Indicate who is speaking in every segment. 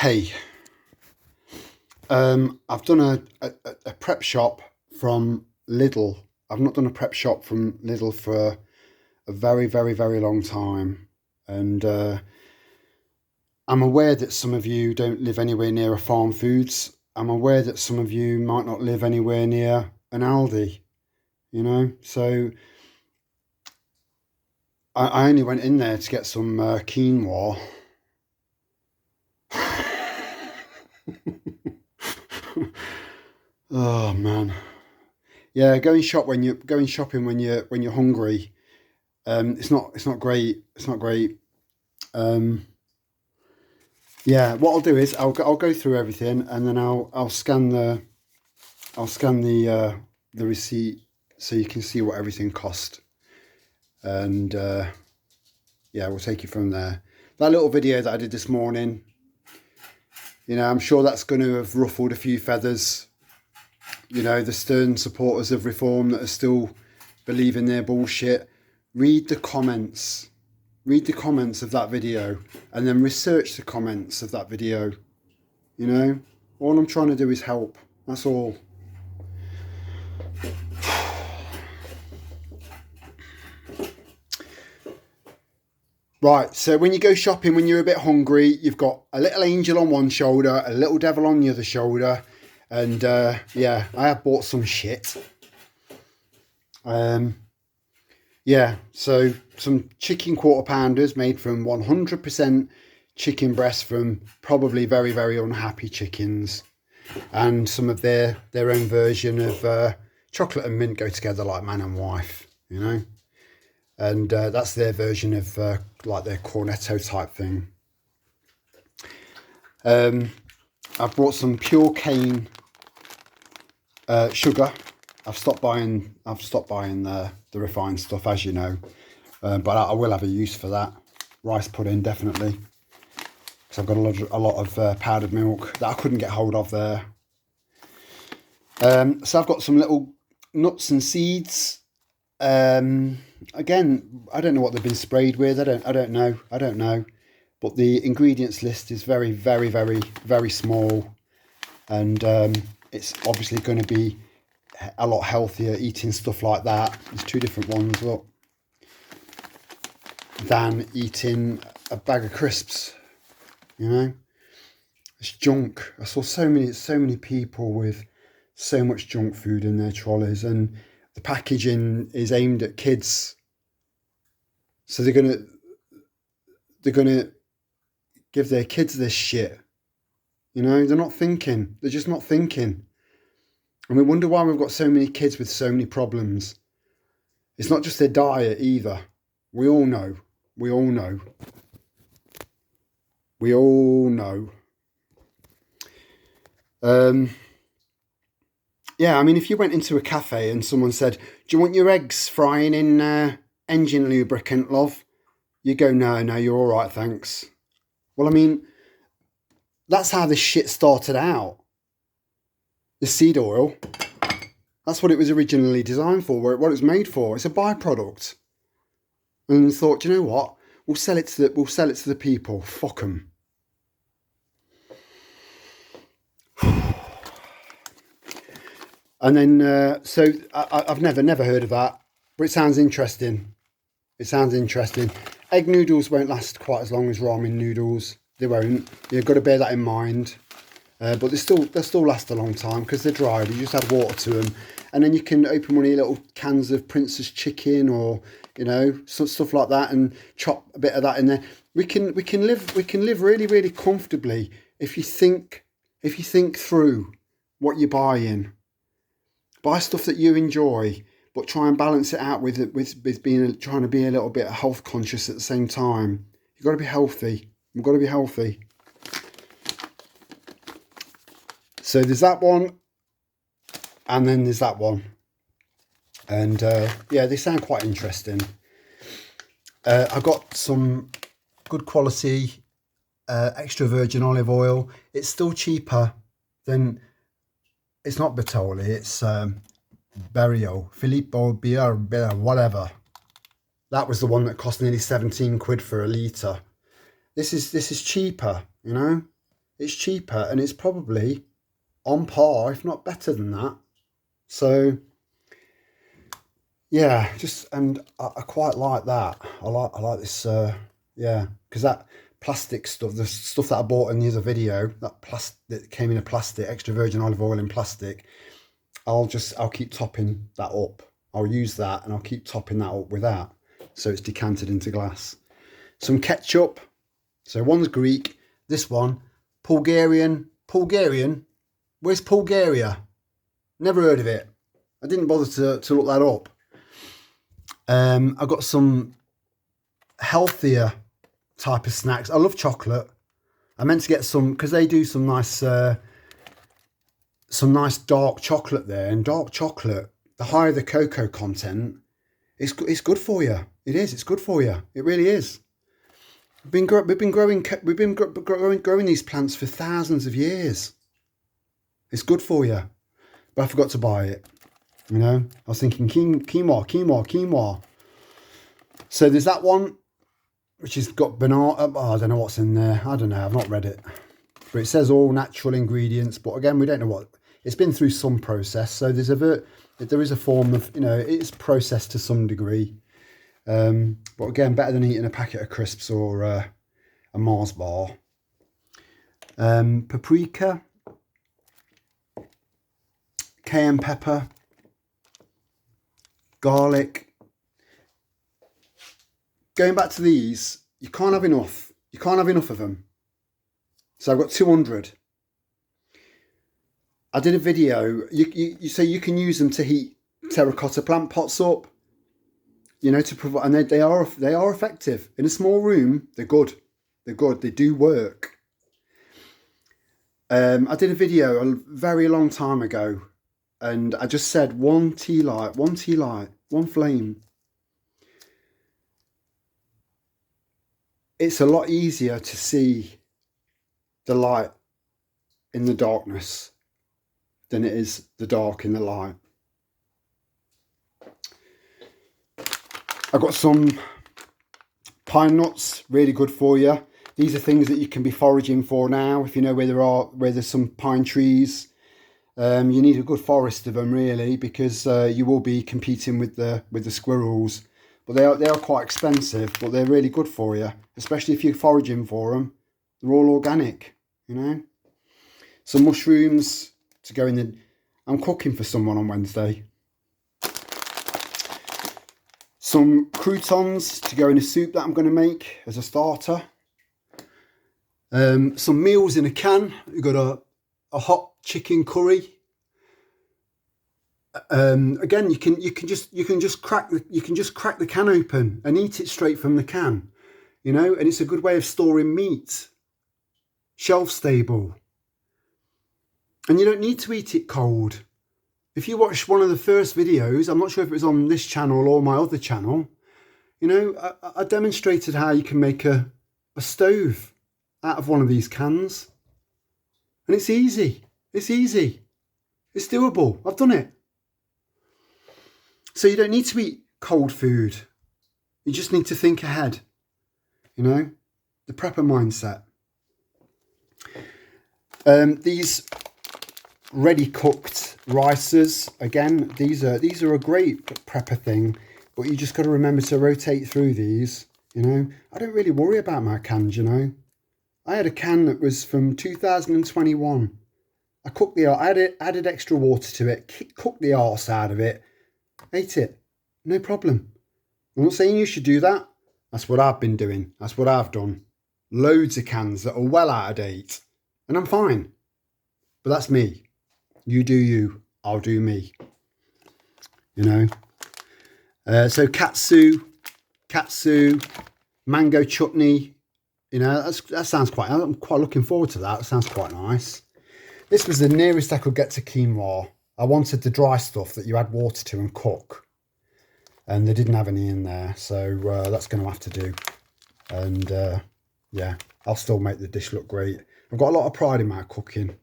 Speaker 1: Hey, I've done a prep shop from Lidl. I've not done a prep shop from Lidl for a very long time. And I'm aware that some of you don't live anywhere near a Farm Foods. I'm aware that some of you might not live anywhere near an Aldi, So I only went in there to get some quinoa. Oh man. Yeah, going shopping when you're hungry. It's not great. It's not great. Um, yeah, what I'll do is I'll go through everything and then I'll scan the receipt so you can see what everything cost. And yeah, we'll take it from there. That little video that I did this morning, I'm sure that's going to have ruffled a few feathers. The stern supporters of reform that are still believing their bullshit. Read the comments of that video and then research the comments of that video. All I'm trying to do is help. That's all. Right, so when you go shopping, when you're a bit hungry, you've got a little angel on one shoulder, a little devil on the other shoulder. And yeah, I have bought some shit. Yeah, so some chicken quarter pounders made from 100% chicken breast from probably very unhappy chickens, and some of their own version of chocolate and mint go together like man and wife, and that's their version of like their cornetto type thing. I've brought some pure cane sugar. I've stopped buying the refined stuff, as you know, but I will have a use for that. Rice pudding, definitely, because I've got a lot of powdered milk that I couldn't get hold of there. So I've got some little nuts and seeds. Again, I don't know what they've been sprayed with. I don't know. But the ingredients list is very small, and it's obviously going to be a lot healthier eating stuff like that. There's two different ones, look, than eating a bag of crisps. It's junk. I saw so many people with so much junk food in their trolleys, and the packaging is aimed at kids. So they're gonna give their kids this shit. They're not thinking. They're just not thinking. And we wonder why we've got so many kids with so many problems. It's not just their diet either. We all know. Yeah, I mean, if you went into a cafe and someone said, "Do you want your eggs frying in engine lubricant, love?" You go, no, you're all right, thanks. Well, I mean, that's how this shit started out. The seed oil, that's what it was originally designed for, what it was made for. It's a byproduct. And thought, you know what? We'll sell it to the people. Fuck them. And then, so I've never heard of that, but it sounds interesting. Egg noodles won't last quite as long as ramen noodles. They won't. You've got to bear that in mind. But they'll still last a long time because they're dry. You just add water to them, and then you can open one of your little cans of Prince's chicken or stuff like that, and chop a bit of that in there. We can live really comfortably if you think through what you're buying. Buy stuff that you enjoy, but try and balance it out with trying to be a little bit health conscious at the same time. You've got to be healthy. We've got to be healthy. So there's that one, and then there's that one, and yeah, they sound quite interesting. I got some good quality extra virgin olive oil. It's still cheaper than, it's not Bertoli, it's Filippo Beer, whatever. That was the one that cost nearly 17 quid for a litre. This is cheaper, it's cheaper, and it's probably on par, if not better than that. So yeah, and I quite like that. I like this. Yeah, because that plastic stuff, the stuff that I bought in the other video, that came in a plastic, extra virgin olive oil in plastic. I'll keep topping that up. I'll use that, and I'll keep topping that up with that, so it's decanted into glass. Some ketchup. So one's Greek. This one, Bulgarian. Where's Bulgaria? Never heard of it. I didn't bother to look that up. I've got some healthier type of snacks. I love chocolate. I meant to get some, because they do some nice dark chocolate there. And dark chocolate, the higher the cocoa content, it's good for you. It is. It's good for you. It really is. We've been growing these plants for thousands of years. It's good for you. But I forgot to buy it. You know, I was thinking quinoa. So there's that one, which has got banana. Oh, I don't know what's in there. I don't know. I've not read it. But it says all natural ingredients. But again, we don't know what. It's been through some process. So there is a form of, you know, it's processed to some degree. But again, better than eating a packet of crisps or a Mars bar. Paprika. Cayenne pepper. Garlic. Going back to these, you can't have enough. You can't have enough of them. So I've got 200. I did a video. You say you can use them to heat terracotta plant pots up. You know, to provide, and they are effective in a small room. They're good. They're good. They do work. I did a video a very long time ago, and I just said one tea light, one flame. It's a lot easier to see the light in the darkness than it is the dark in the light. I've got some pine nuts, really good for you. These are things that you can be foraging for now. If you know where there's some pine trees, you need a good forest of them really, because you will be competing with the squirrels. But they are quite expensive, but they're really good for you, especially if you're foraging for them. They're all organic, you know. Some mushrooms to go in the. I'm cooking for someone on Wednesday. Some croutons to go in a soup that I'm going to make as a starter. Some meals in a can. You've got a hot chicken curry. Again, you can just crack the can open and eat it straight from the can, you know. And it's a good way of storing meat, shelf stable. And you don't need to eat it cold. If you watch one of the first videos, I'm not sure if it was on this channel or my other channel, you know, I demonstrated how you can make a stove out of one of these cans. And it's easy. It's easy. It's doable. I've done it. So you don't need to eat cold food. You just need to think ahead. You know, the prepper mindset. These ready cooked rices, again, these are a great prepper thing, but you just got to remember to rotate through these. You know, I don't really worry about my cans, you know. I had a can that was from 2021. I added extra water to it, cooked the arse out of it, ate it, no problem. I'm not saying you should do that. That's what I've been doing. That's what I've done. Loads of cans that are well out of date, and I'm fine. But that's me. You do you, I'll do me. You know. So katsu, mango chutney. You know, that sounds quite. I'm quite looking forward to that. It sounds quite nice. This was the nearest I could get to quinoa. I wanted the dry stuff that you add water to and cook, and they didn't have any in there, so that's going to have to do. And yeah, I'll still make the dish look great. I've got a lot of pride in my cooking.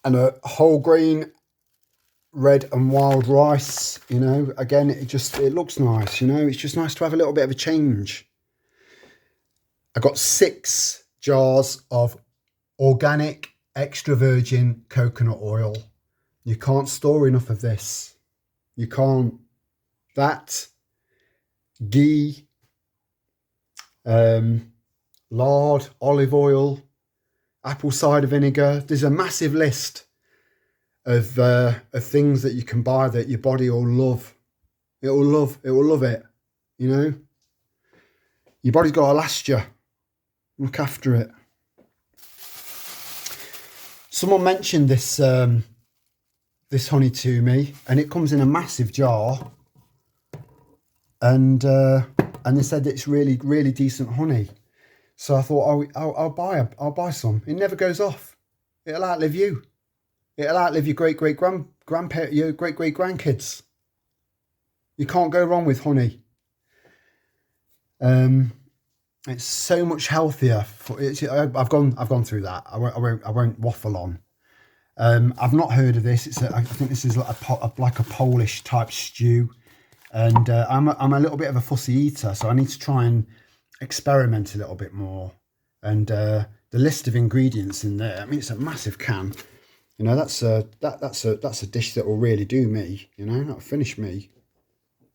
Speaker 1: And a whole grain red and wild rice, you know, again, it looks nice, you know, it's just nice to have a little bit of a change. I got 6 jars of organic extra virgin coconut oil. You can't store enough of this. You can't. That, ghee, lard, olive oil, apple cider vinegar. There's a massive list of things that you can buy that your body will love. It will love it. You know, your body's got to last you. Look after it. Someone mentioned this this honey to me, and it comes in a massive jar. And they said it's really, really decent honey. So I thought, I'll buy some. It never goes off. It'll outlive you. It'll outlive your great grandkids. You can't go wrong with honey. It's so much healthier. I've gone through that. I won't waffle on. I've not heard of this. I think this is like a Polish type stew. And I'm a little bit of a fussy eater, so I need to try and experiment a little bit more. And the list of ingredients in there, I mean, it's a massive can. You know, that's a dish that will really do me. You know, that'll finish me.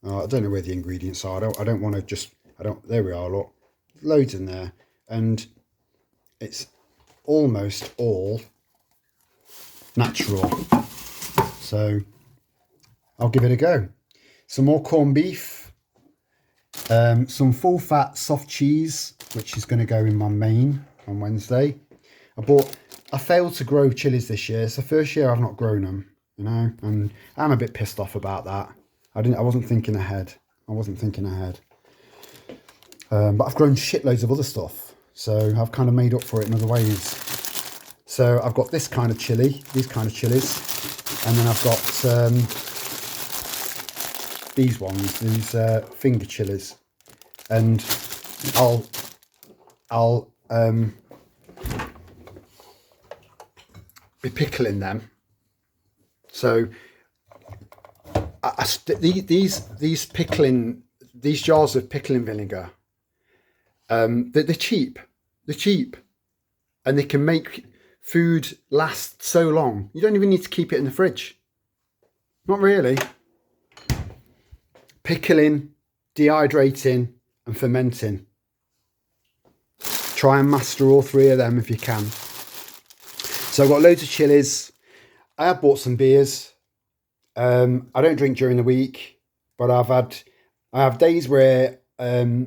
Speaker 1: I don't know where the ingredients are. I don't want to just. There we are. Look, loads in there, and it's almost all natural. So I'll give it a go. Some more corned beef, some full fat soft cheese, which is going to go in my main on Wednesday. I failed to grow chilies this year. It's the first year I've not grown them, you know, and I'm a bit pissed off about that. I wasn't thinking ahead. But I've grown shitloads of other stuff, so I've kind of made up for it in other ways. So I've got this kind of chili, these kind of chilies, and then I've got these ones, these finger chilies, and I'll be pickling them. So these jars of pickling vinegar, they're cheap, and they can make food last so long. You don't even need to keep it in the fridge. Not really. Pickling, dehydrating, and fermenting. Try and master all 3 of them if you can. So I've got loads of chilies. I have bought some beers. I don't drink during the week, but I have days where I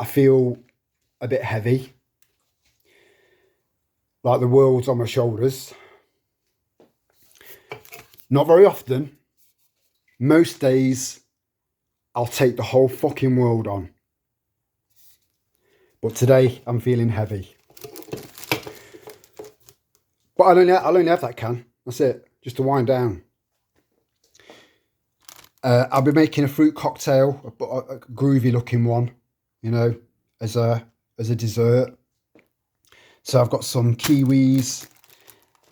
Speaker 1: feel a bit heavy, like the world's on my shoulders. Not very often. Most days, I'll take the whole fucking world on. But today, I'm feeling heavy. But I'll only have that can. That's it. Just to wind down. I'll be making a fruit cocktail, a groovy looking one, you know, as a dessert. So I've got some kiwis.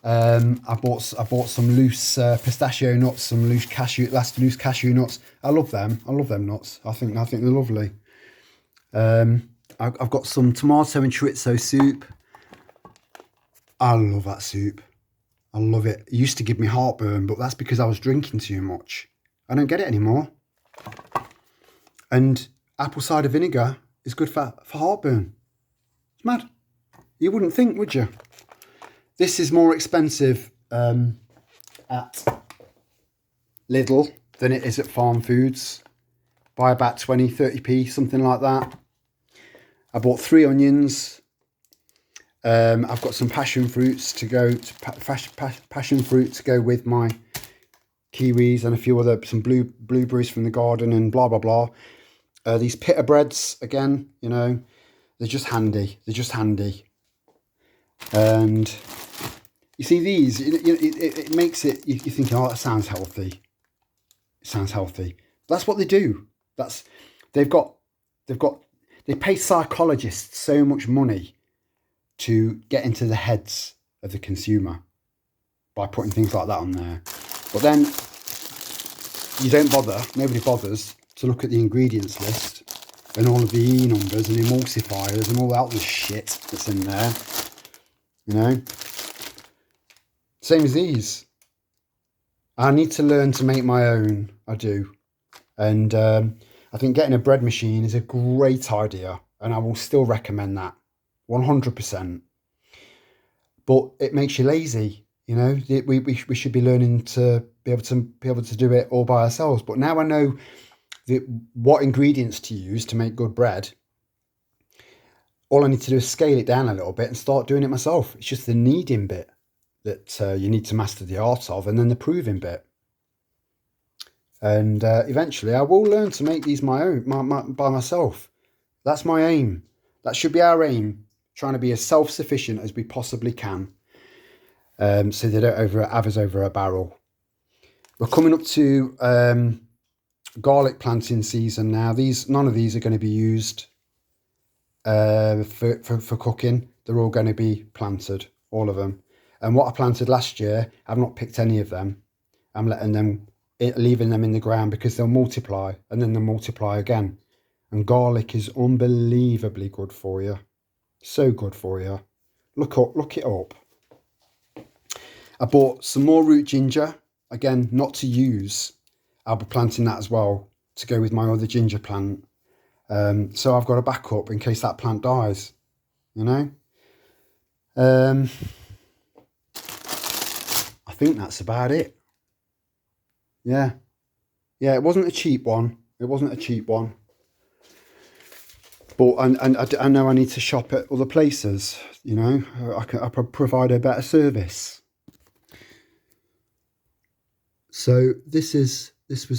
Speaker 1: I bought some loose pistachio nuts, some loose cashew nuts. I love them. I love them nuts. I think they're lovely. I've got some tomato and chorizo soup. I love that soup. I love it. It used to give me heartburn, but that's because I was drinking too much. I don't get it anymore. And apple cider vinegar is good for heartburn. It's mad. You wouldn't think, would you? This is more expensive at Lidl than it is at Farm Foods by about 20-30p, something like that. I bought 3 onions. I've got some passion fruits to go passion fruit to go with my kiwis, and a few other some blueberries from the garden, and blah blah blah. These pita breads again, you know, they're just handy. And you see these, it makes it, you think, oh, that sounds healthy. It sounds healthy. That's what they do. They pay psychologists so much money to get into the heads of the consumer by putting things like that on there. But then you don't bother, nobody bothers to look at the ingredients list and all of the E numbers and emulsifiers and all that other shit that's in there, you know. Same as these. I need to learn to make my own, I do. And I think getting a bread machine is a great idea, and I will still recommend that 100%. But it makes you lazy, you know. We should be learning to be able to do it all by ourselves. But now I know what ingredients to use to make good bread. All I need to do is scale it down a little bit and start doing it myself. It's just the kneading bit that you need to master the art of, and then the proving bit. And eventually I will learn to make these my own, by myself. That's my aim. That should be our aim, trying to be as self-sufficient as we possibly can, so they don't have us over a barrel. We're coming up to garlic planting season now. None of these are going to be used for cooking. They're all going to be planted, all of them. And what I planted last year, I've not picked any of them. I'm leaving them in the ground because they'll multiply, and then they'll multiply again. And garlic is unbelievably good for you. So good for you. Look it up. I bought some more root ginger. Again, not to use. I'll be planting that as well to go with my other ginger plant. So I've got a backup in case that plant dies, you know. I think that's about it. Yeah, it wasn't a cheap one. But I know I need to shop at other places, you know. I provide a better service. So this was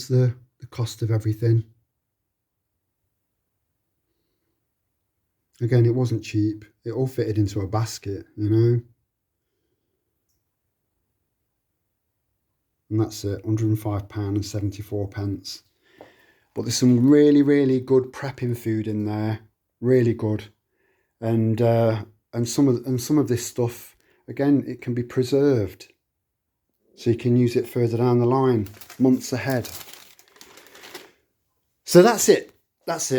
Speaker 1: the cost of everything. Again, it wasn't cheap. It all fitted into a basket, you know. And that's it, £105.74. But there's some really, really good prepping food in there. Really good. And some of this stuff, again, it can be preserved. So you can use it further down the line, months ahead. So that's it. That's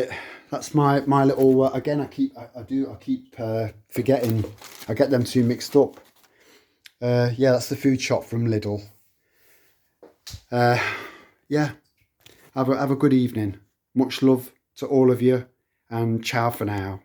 Speaker 1: my little, again, I keep forgetting. I get them two mixed up. Yeah, that's the food shop from Lidl. Yeah, have a good evening. Much love to all of you, and ciao for now.